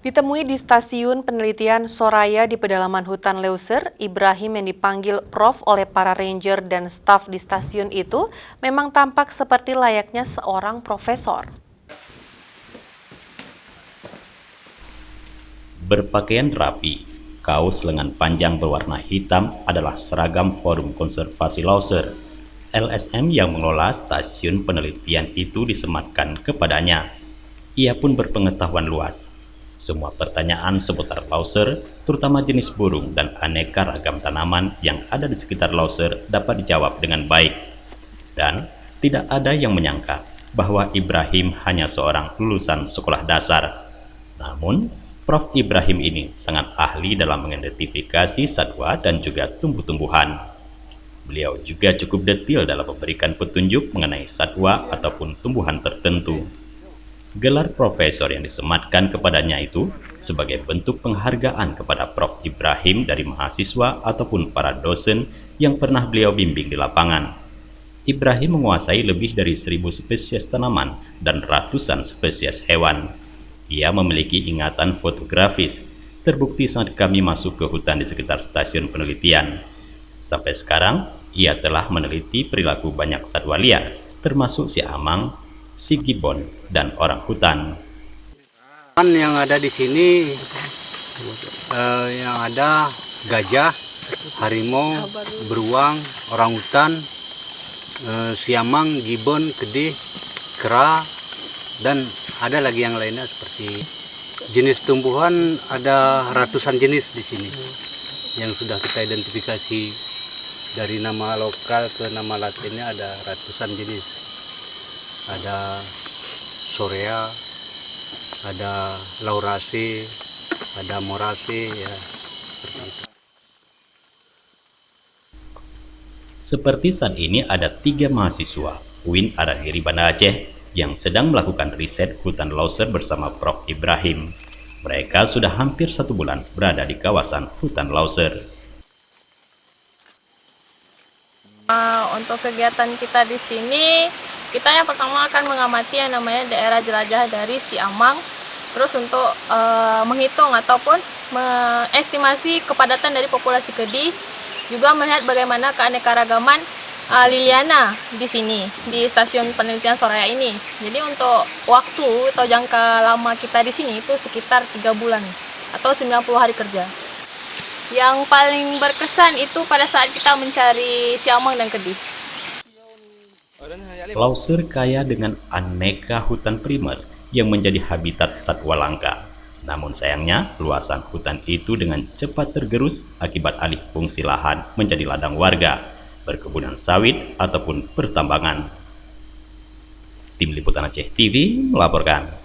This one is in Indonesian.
Ditemui di stasiun penelitian Soraya di pedalaman hutan Leuser, Ibrahim yang dipanggil Prof oleh para ranger dan staf di stasiun itu memang tampak seperti layaknya seorang profesor. Berpakaian rapi, kaos lengan panjang berwarna hitam adalah seragam Forum Konservasi Lauser. LSM yang mengelola stasiun penelitian itu disematkan kepadanya. Ia pun berpengetahuan luas. Semua pertanyaan seputar Lauser, terutama jenis burung dan aneka ragam tanaman yang ada di sekitar Lauser dapat dijawab dengan baik. Dan tidak ada yang menyangka bahwa Ibrahim hanya seorang lulusan sekolah dasar. Namun, Prof. Ibrahim ini sangat ahli dalam mengidentifikasi satwa dan juga tumbuh-tumbuhan. Beliau juga cukup detail dalam memberikan petunjuk mengenai satwa ataupun tumbuhan tertentu. Gelar profesor yang disematkan kepadanya itu sebagai bentuk penghargaan kepada Prof. Ibrahim dari mahasiswa ataupun para dosen yang pernah beliau bimbing di lapangan. Ibrahim menguasai lebih dari 1.000 spesies tanaman dan ratusan spesies hewan. Ia memiliki ingatan fotografis, terbukti saat kami masuk ke hutan di sekitar stasiun penelitian. Sampai sekarang, ia telah meneliti perilaku banyak satwa liar, termasuk si amang, si gibbon, dan orang hutan. Yang ada di sini, yang ada gajah, harimau, beruang, orang hutan, siamang, gibbon, kedih, kera, dan ada lagi yang lainnya seperti jenis tumbuhan ada ratusan jenis di sini yang sudah kita identifikasi dari nama lokal ke nama latinnya ada ratusan jenis. Ada Sorea, ada Lauraceae, ada Moraceae, ya seperti itu. Seperti saat ini ada 3 mahasiswa UIN Araniri Banda Aceh yang sedang melakukan riset hutan Lauser bersama Prof. Ibrahim. Mereka sudah hampir 1 bulan berada di kawasan hutan Lauser. Untuk kegiatan kita di sini, kita yang pertama akan mengamati yang namanya daerah jelajah dari Siamang. Terus untuk menghitung ataupun mengestimasi kepadatan dari populasi kedih, juga melihat bagaimana keanekaragaman liliana di sini, di stasiun penelitian Soraya ini. Jadi untuk waktu atau jangka lama kita di sini itu sekitar 3 bulan atau 90 hari kerja. Yang paling berkesan itu pada saat kita mencari siamang dan kedih. Lauser kaya dengan aneka hutan primer yang menjadi habitat satwa langka. Namun sayangnya, luasan hutan itu dengan cepat tergerus akibat alih fungsi lahan menjadi ladang warga, perkebunan sawit, ataupun pertambangan. Tim Liputan Aceh TV melaporkan.